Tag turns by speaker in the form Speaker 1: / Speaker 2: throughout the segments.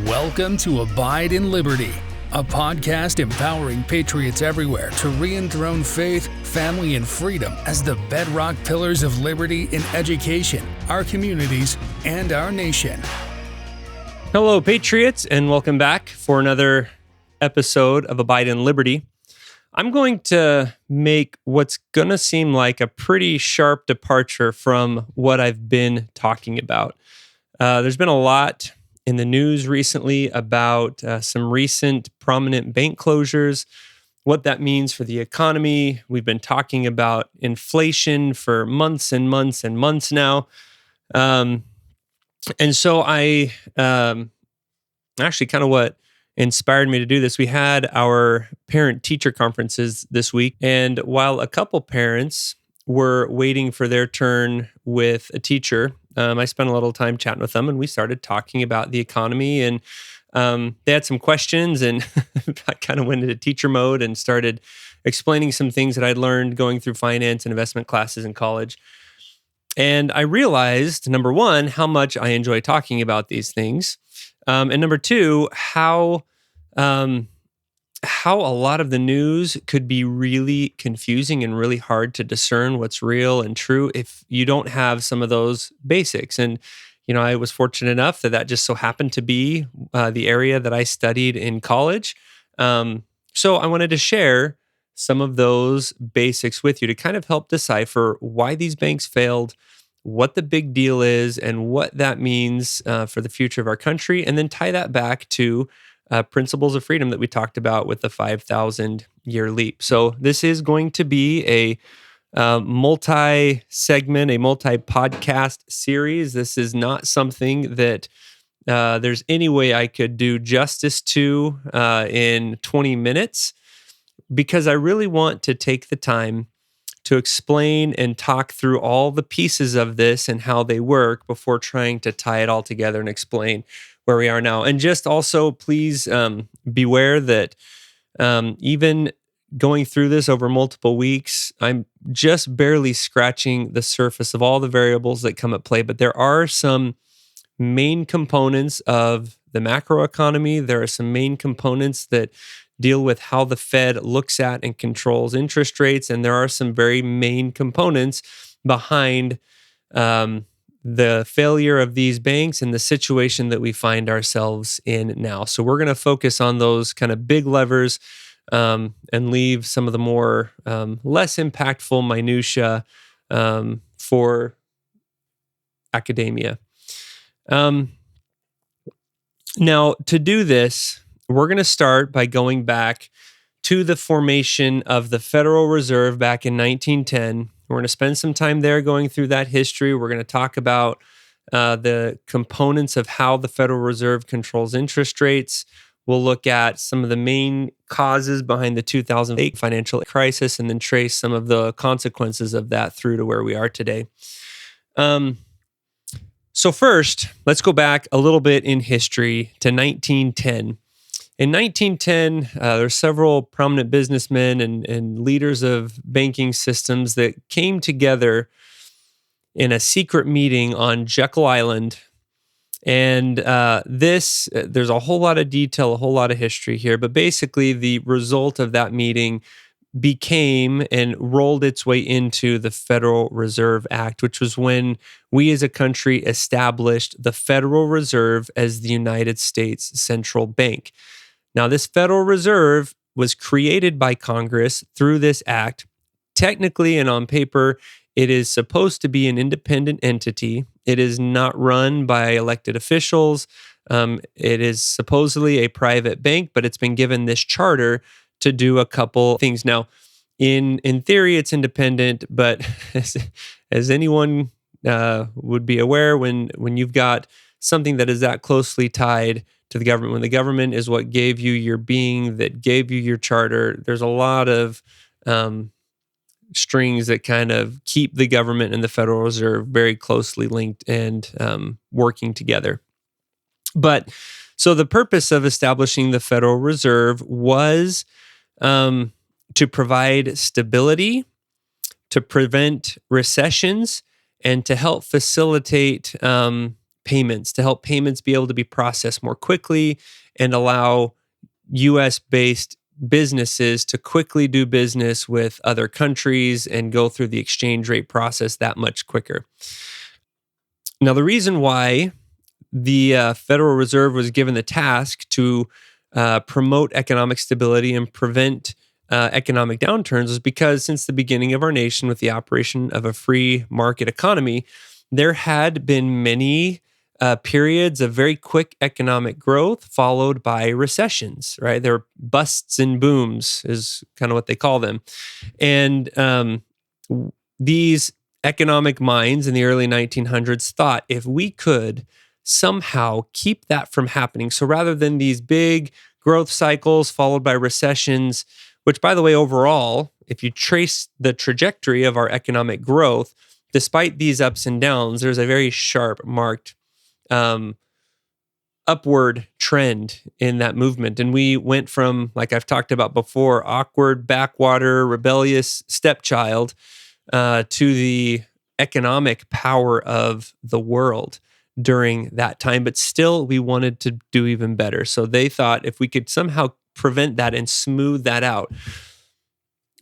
Speaker 1: Welcome to Abide in Liberty, a podcast empowering patriots everywhere to re-enthrone faith, family, and freedom as the bedrock pillars of liberty in education, our communities, and our nation.
Speaker 2: Hello, patriots, and welcome back for another episode of Abide in Liberty. I'm going to make what's going to seem like a pretty sharp departure from what I've been talking about. There's been a lot in the news recently about some recent prominent bank closures, what that means for the economy. We've been talking about inflation for months and months and months now. And so I actually kind of what inspired me to do this. We had our parent-teacher conferences this week, and while a couple parents were waiting for their turn with a teacher, I spent a little time chatting with them, and we started talking about the economy, and they had some questions, and I kind of went into teacher mode and started explaining some things that I'd learned going through finance and investment classes in college. And I realized, number one, how much I enjoy talking about these things. And number two, how a lot of the news could be really confusing and really hard to discern what's real and true if you don't have some of those basics. And, I was fortunate enough that just so happened to be the area that I studied in college. So I wanted to share some of those basics with you to kind of help decipher why these banks failed, what the big deal is, and what that means for the future of our country, and then tie that back to principles of freedom that we talked about with the 5,000-year leap. So this is going to be a multi-segment, a multi-podcast series. This is not something that there's any way I could do justice to in 20 minutes, because I really want to take the time to explain and talk through all the pieces of this and how they work before trying to tie it all together and explain where we are now. And just also, please beware that even going through this over multiple weeks, I'm just barely scratching the surface of all the variables that come at play. But there are some main components of the macroeconomy. There are some main components that deal with how the Fed looks at and controls interest rates. And there are some very main components behind the failure of these banks and the situation that we find ourselves in now. So we're going to focus on those kind of big levers and leave some of the more less impactful minutia for academia. Now, to do this, we're going to start by going back to the formation of the Federal Reserve back in 1910. We're going to spend some time there going through that history. We're going to talk about the components of how the Federal Reserve controls interest rates. We'll look at some of the main causes behind the 2008 financial crisis and then trace some of the consequences of that through to where we are today. So first, let's go back a little bit in history to 1910. In 1910, there were several prominent businessmen and leaders of banking systems that came together in a secret meeting on Jekyll Island. And there's a whole lot of detail, a whole lot of history here, but basically the result of that meeting became and rolled its way into the Federal Reserve Act, which was when we as a country established the Federal Reserve as the United States Central Bank. Now, this Federal Reserve was created by Congress through this act. Technically and on paper, it is supposed to be an independent entity. It is not run by elected officials. It is supposedly a private bank, but it's been given this charter to do a couple things. Now, in theory, it's independent, but as anyone would be aware, when you've got something that is that closely tied to the government, when the government is what gave you your being, that gave you your charter, there's a lot of strings that kind of keep the government and the Federal Reserve very closely linked and working together. But so the purpose of establishing the Federal Reserve was to provide stability, to prevent recessions, and to help facilitate payments, to help payments be able to be processed more quickly and allow US-based businesses to quickly do business with other countries and go through the exchange rate process that much quicker. Now, the reason why the Federal Reserve was given the task to promote economic stability and prevent economic downturns is because since the beginning of our nation, with the operation of a free market economy, there had been many periods of very quick economic growth followed by recessions, right? There were busts and booms is kind of what they call them. And these economic minds in the early 1900s thought if we could somehow keep that from happening, so rather than these big growth cycles followed by recessions, which, by the way, overall, if you trace the trajectory of our economic growth, despite these ups and downs, there's a very sharp, marked upward trend in that movement. And we went from, like I've talked about before, awkward, backwater, rebellious stepchild to the economic power of the world during that time. But still, we wanted to do even better. So they thought if we could somehow prevent that and smooth that out,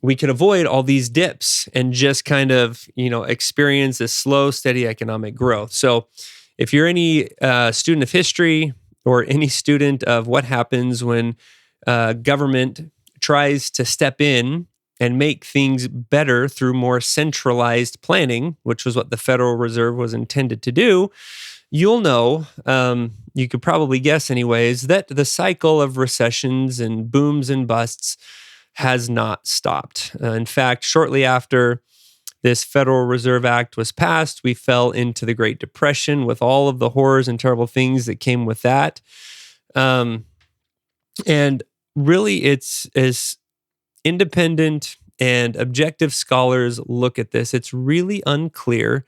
Speaker 2: we could avoid all these dips and just kind of, experience this slow, steady economic growth. So if you're any student of history or any student of what happens when government tries to step in and make things better through more centralized planning, which was what the Federal Reserve was intended to do, you'll know, you could probably guess anyways, that the cycle of recessions and booms and busts has not stopped. In fact, shortly after this Federal Reserve Act was passed, we fell into the Great Depression with all of the horrors and terrible things that came with that. And really, it's as independent and objective scholars look at this, it's really unclear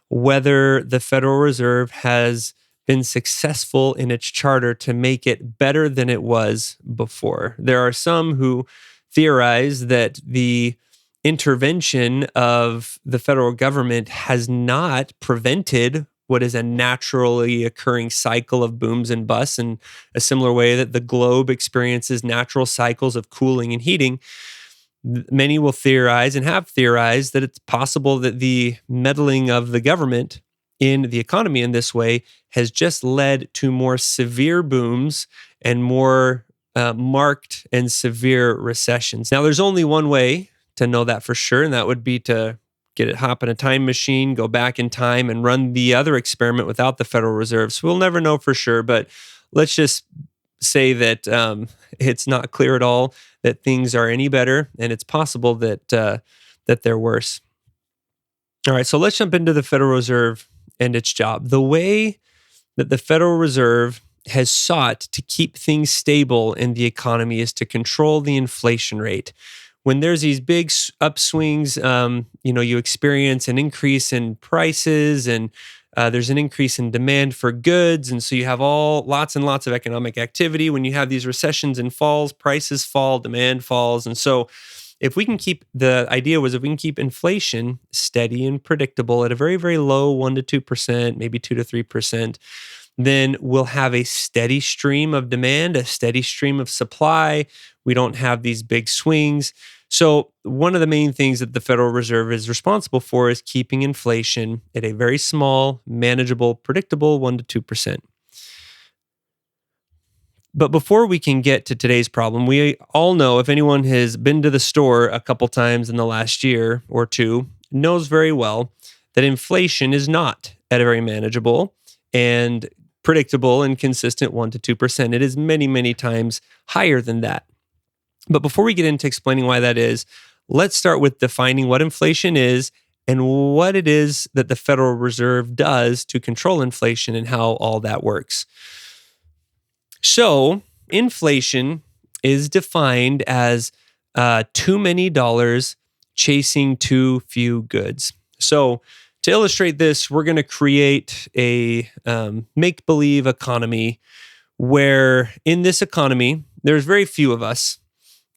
Speaker 2: whether the Federal Reserve has been successful in its charter to make it better than it was before. There are some who theorize that the intervention of the federal government has not prevented what is a naturally occurring cycle of booms and busts in a similar way that the globe experiences natural cycles of cooling and heating. Many will theorize and have theorized that it's possible that the meddling of the government in the economy in this way has just led to more severe booms and more marked and severe recessions. Now, there's only one way to know that for sure, and that would be to hop in a time machine, go back in time, and run the other experiment without the Federal Reserve. So we'll never know for sure, but let's just say that it's not clear at all that things are any better, and it's possible that they're worse. All right, so let's jump into the Federal Reserve and its job. The way that the Federal Reserve has sought to keep things stable in the economy is to control the inflation rate. When there's these big upswings, you experience an increase in prices and there's an increase in demand for goods. And so you have lots and lots of economic activity. When you have these recessions and falls, prices fall, demand falls. And so the idea was if we can keep inflation steady and predictable at a very, very low 1% to 2%, maybe 2% to 3%, then we'll have a steady stream of demand, a steady stream of supply. We don't have these big swings. So one of the main things that the Federal Reserve is responsible for is keeping inflation at a very small, manageable, predictable 1% to 2%. But before we can get to today's problem, we all know, if anyone has been to the store a couple times in the last year or two, knows very well that inflation is not at a very manageable and predictable and consistent 1% to 2%. It is many, many times higher than that. But before we get into explaining why that is, let's start with defining what inflation is and what it is that the Federal Reserve does to control inflation and how all that works. So, inflation is defined as too many dollars chasing too few goods. So, to illustrate this, we're going to create a make-believe economy where in this economy, there's very few of us,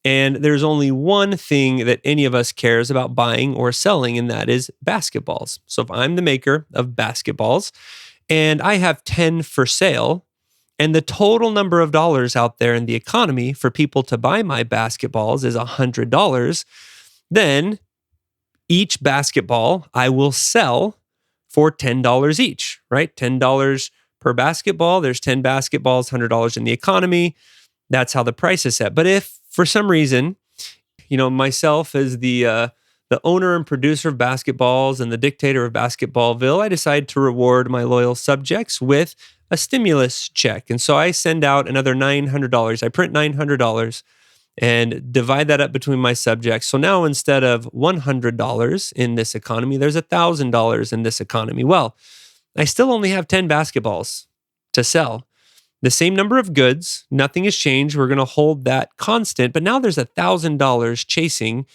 Speaker 2: and there's only one thing that any of us cares about buying or selling, and that is basketballs. So if I'm the maker of basketballs, and I have 10 for sale, and the total number of dollars out there in the economy for people to buy my basketballs is $100, then each basketball I will sell for $10 each, right? $10 per basketball. There's 10 basketballs, $100 in the economy. That's how the price is set. But if for some reason, myself as the owner and producer of basketballs and the dictator of Basketballville, I decide to reward my loyal subjects with a stimulus check. And so I send out another $900. I print $900 and divide that up between my subjects. So now instead of $100 in this economy, there's $1,000 in this economy. Well, I still only have 10 basketballs to sell. The same number of goods, nothing has changed. We're going to hold that constant, but now there's $1,000 chasing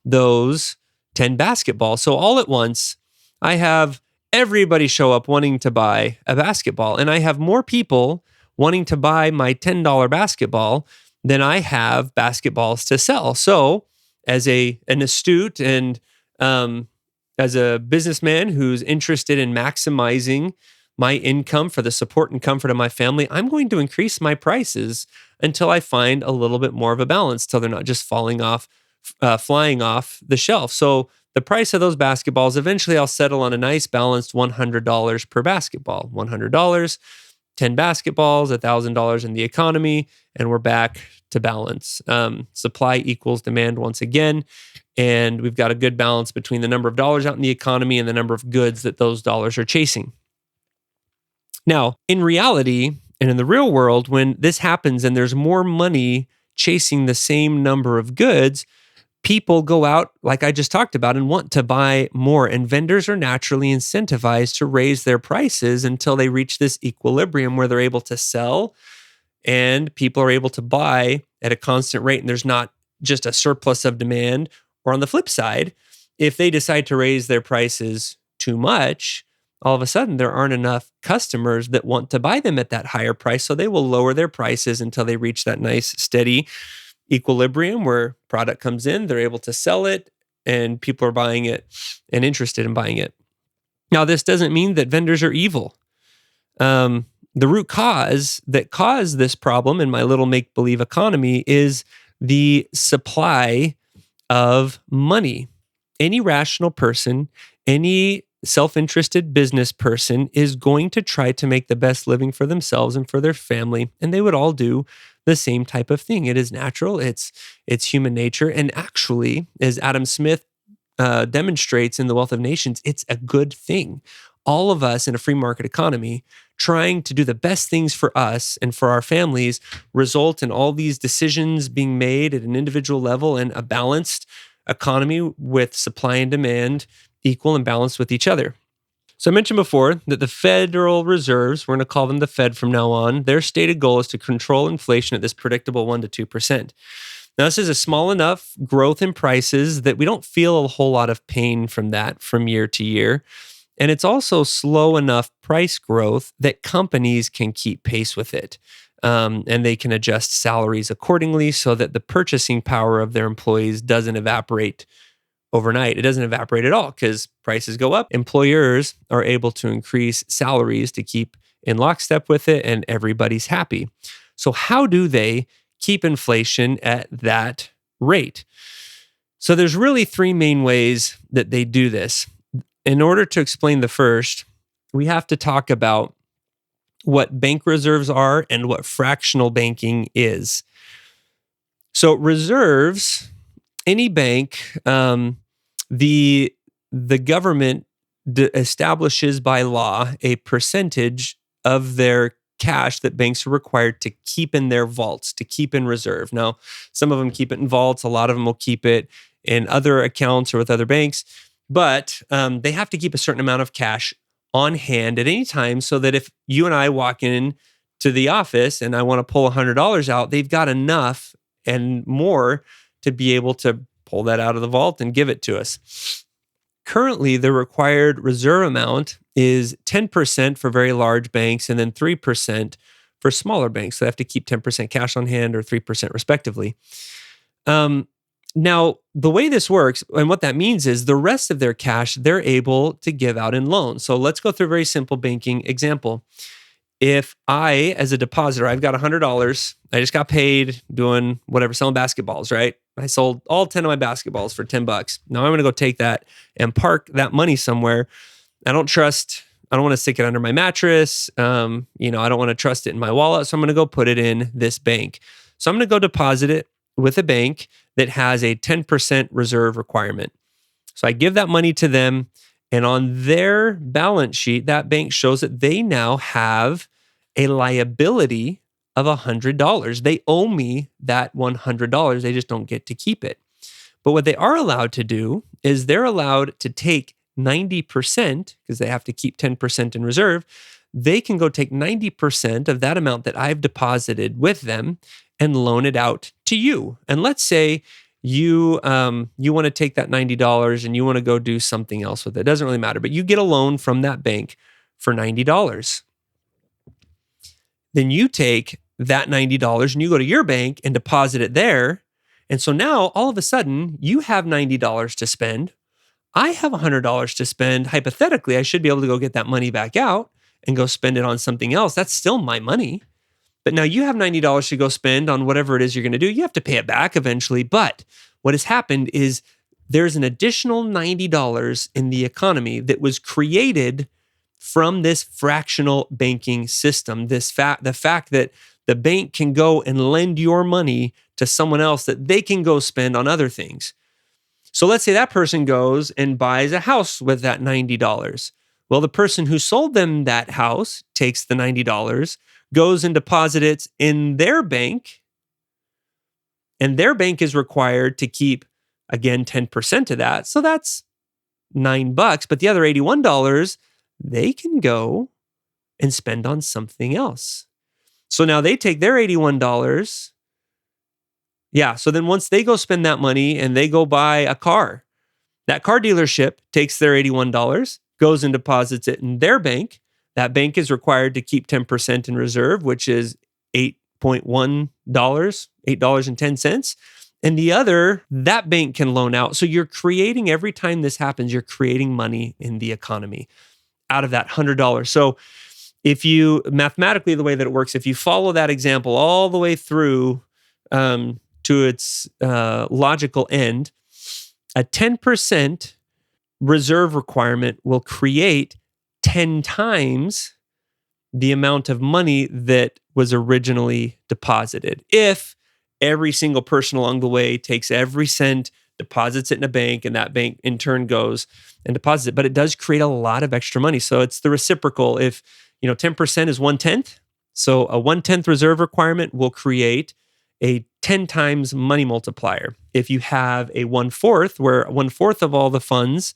Speaker 2: those 10 basketballs. So all at once, I have everybody show up wanting to buy a basketball, and I have more people wanting to buy my $10 basketball than I have basketballs to sell. So as an astute and as a businessman who's interested in maximizing my income for the support and comfort of my family, I'm going to increase my prices until I find a little bit more of a balance, till they're not just flying off the shelf. So the price of those basketballs, eventually I'll settle on a nice balanced $100 per basketball. $100, 10 basketballs, $1,000 in the economy, and we're back to balance. Supply equals demand once again, and we've got a good balance between the number of dollars out in the economy and the number of goods that those dollars are chasing. Now, in reality and in the real world, when this happens and there's more money chasing the same number of goods, people go out, like I just talked about, and want to buy more. And vendors are naturally incentivized to raise their prices until they reach this equilibrium where they're able to sell and people are able to buy at a constant rate. And there's not just a surplus of demand. Or on the flip side, if they decide to raise their prices too much, all of a sudden there aren't enough customers that want to buy them at that higher price. So they will lower their prices until they reach that nice, steady equilibrium where product comes in, they're able to sell it, and people are buying it and interested in buying it. Now, this doesn't mean that vendors are evil. The root cause that caused this problem in my little make-believe economy is the supply of money. Any rational person, any self-interested business person is going to try to make the best living for themselves and for their family, and they would all do the same type of thing. It is natural. It's human nature. And actually, as Adam Smith demonstrates in The Wealth of Nations, it's a good thing. All of us in a free market economy trying to do the best things for us and for our families result in all these decisions being made at an individual level and a balanced economy with supply and demand equal and balanced with each other. So I mentioned before that the Federal Reserves, we're going to call them the Fed from now on, their stated goal is to control inflation at this predictable 1% to 2%. Now, this is a small enough growth in prices that we don't feel a whole lot of pain from that from year to year. And it's also slow enough price growth that companies can keep pace with it. And they can adjust salaries accordingly so that the purchasing power of their employees doesn't evaporate overnight. It doesn't evaporate at all because prices go up. Employers are able to increase salaries to keep in lockstep with it, and everybody's happy. So how do they keep inflation at that rate? So there's really three main ways that they do this. In order to explain the first, we have to talk about what bank reserves are and what fractional banking is. So reserves, any bank, the government establishes by law a percentage of their cash that banks are required to keep in their vaults, to keep in reserve. Now, some of them keep it in vaults. A lot of them will keep it in other accounts or with other banks. But they have to keep a certain amount of cash on hand at any time so that if you and I walk in to the office and I want to pull $100 out, they've got enough and more to be able to pull that out of the vault and give it to us. Currently, the required reserve amount is 10% for very large banks and then 3% for smaller banks. So they have to keep 10% cash on hand or 3% respectively. Now, the way this works and what that means is the rest of their cash, they're able to give out in loans. So let's go through a very simple banking example. If I, as a depositor, I've got $100, I just got paid doing whatever, selling basketballs, right? I sold all 10 of my basketballs for $10. Now I'm going to go take that and park that money somewhere. I don't want to stick it under my mattress. I don't want to trust it in my wallet. So I'm going to go put it in this bank. So I'm going to go deposit it with a bank that has a 10% reserve requirement. So I give that money to them, and on their balance sheet, that bank shows that they now have a liability of $100. They owe me that $100. They just don't get to keep it. But what they are allowed to do is they're allowed to take 90%, because they have to keep 10% in reserve. They can go take 90% of that amount that I've deposited with them and loan it out to you. And let's say you want to take that $90 and you want to go do something else with it. It doesn't really matter, but you get a loan from that bank for $90. Then you take that $90 and you go to your bank and deposit it there. And so now all of a sudden you have $90 to spend. I have $100 to spend. Hypothetically, I should be able to go get that money back out and go spend it on something else. That's still my money. But now you have $90 to go spend on whatever it is you're going to do. You have to pay it back eventually. But what has happened is there's an additional $90 in the economy that was created from this fractional banking system. The fact that the bank can go and lend your money to someone else that they can go spend on other things. So let's say that person goes and buys a house with that $90. Well, the person who sold them that house takes the $90, goes and deposits it in their bank, and their bank is required to keep, again, 10% of that. So that's $9, but the other $81, they can go and spend on something else. So now they take their $81. Yeah, so then once they go spend that money and they go buy a car, that car dealership takes their $81, goes and deposits it in their bank. That bank is required to keep 10% in reserve, which is $8.1, $8.10. And the other, that bank can loan out. So you're creating, every time this happens, you're creating money in the economy out of that $100. So if you, mathematically, the way that it works, if you follow that example all the way through to its logical end, a 10% reserve requirement will create 10 times the amount of money that was originally deposited. If every single person along the way takes every cent, deposits it in a bank, and that bank in turn goes and deposits it. But it does create a lot of extra money. So it's the reciprocal. If 10% is 1/10, so a 1/10 reserve requirement will create a 10 times money multiplier. If you have a 1/4, where 1/4 of all the funds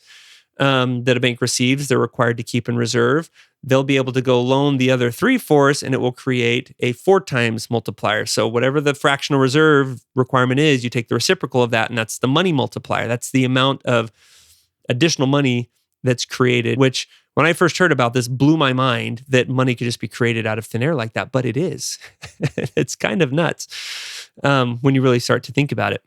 Speaker 2: that a bank receives, they're required to keep in reserve, they'll be able to go loan the other 3/4, and it will create a 4 times multiplier. So whatever the fractional reserve requirement is, you take the reciprocal of that, and that's the money multiplier. That's the amount of additional money that's created, which when I first heard about this blew my mind that money could just be created out of thin air like that, but it is. It's kind of nuts when you really start to think about it.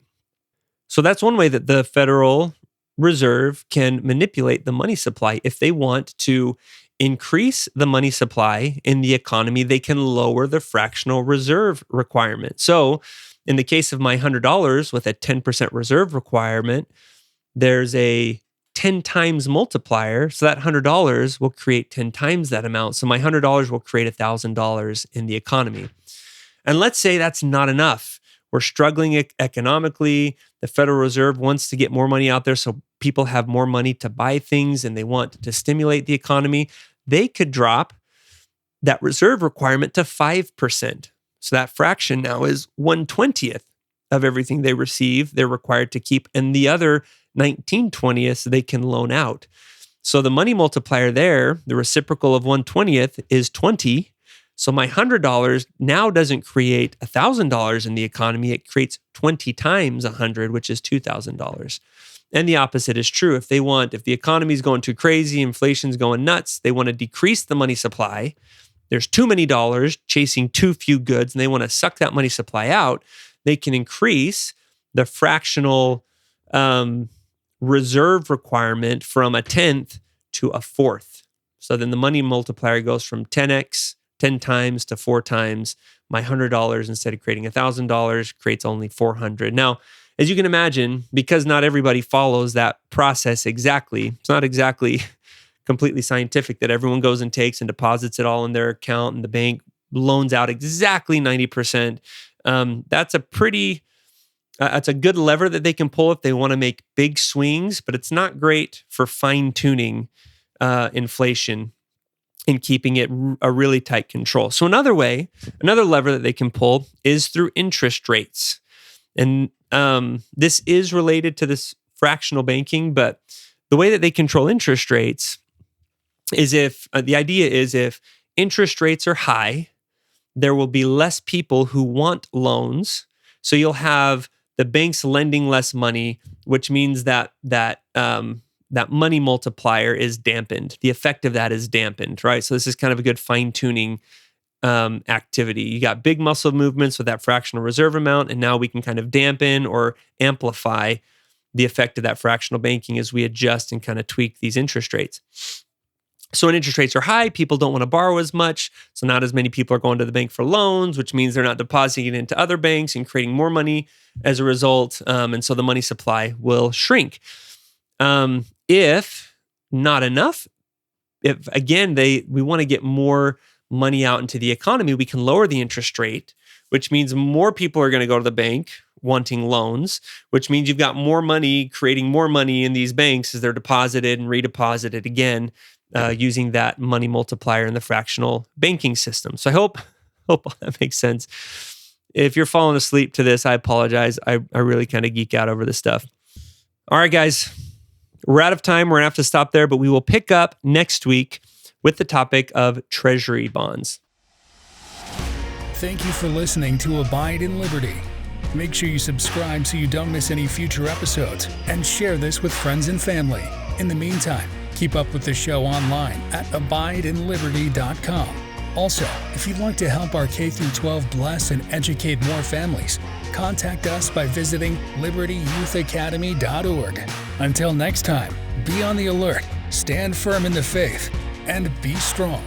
Speaker 2: So that's one way that the Federal Reserve can manipulate the money supply. If they want to increase the money supply in the economy, they can lower the fractional reserve requirement. So in the case of my $100 with a 10% reserve requirement, there's a 10 times multiplier. So that $100 will create 10 times that amount. So my $100 will create $1,000 in the economy. And let's say that's not enough. We're struggling economically. The Federal Reserve wants to get more money out there so people have more money to buy things, and they want to stimulate the economy. They could drop that reserve requirement to 5%. So that fraction now is 1/20th of everything they receive, they're required to keep, and the other 19/20ths they can loan out. So the money multiplier there, the reciprocal of 1/20th is 20. So my $100 now doesn't create $1,000 in the economy. It creates 20 times 100, which is $2,000. And the opposite is true. If the economy is going too crazy, inflation's going nuts, they want to decrease the money supply. There's too many dollars chasing too few goods, and they want to suck that money supply out. They can increase the fractional reserve requirement from a 10th to a 4th. So then the money multiplier goes from 10x, 10 times to 4 times. My $100, instead of creating $1,000, creates only $400. Now, as you can imagine, because not everybody follows that process exactly, it's not exactly completely scientific that everyone goes and takes and deposits it all in their account and the bank loans out exactly 90%. That's a good lever that they can pull if they want to make big swings, but it's not great for fine-tuning inflation and keeping it a really tight control. So another lever that they can pull is through interest rates. And this is related to this fractional banking, but the way that they control interest rates is if interest rates are high, there will be less people who want loans. So you'll have the banks lending less money, which means that money multiplier is dampened. The effect of that is dampened, right? So this is kind of a good fine-tuning activity. You got big muscle movements with that fractional reserve amount, and now we can kind of dampen or amplify the effect of that fractional banking as we adjust and kind of tweak these interest rates. So when interest rates are high, people don't want to borrow as much. So not as many people are going to the bank for loans, which means they're not depositing it into other banks and creating more money as a result. And so the money supply will shrink. If not enough, if again, we want to get more money out into the economy, we can lower the interest rate, which means more people are going to go to the bank wanting loans, which means you've got more money, creating more money in these banks as they're deposited and redeposited again, using that money multiplier in the fractional banking system. So I hope all that makes sense. If you're falling asleep to this, I apologize. I really kind of geek out over this stuff. All right, guys, we're out of time. We're going to have to stop there, but we will pick up next week with the topic of treasury bonds.
Speaker 1: Thank you for listening to Abide in Liberty. Make sure you subscribe so you don't miss any future episodes, and share this with friends and family. In the meantime, keep up with the show online at abideinliberty.com. Also, if you'd like to help our K-12 bless and educate more families, contact us by visiting libertyyouthacademy.org. Until next time, be on the alert, stand firm in the faith, and be strong.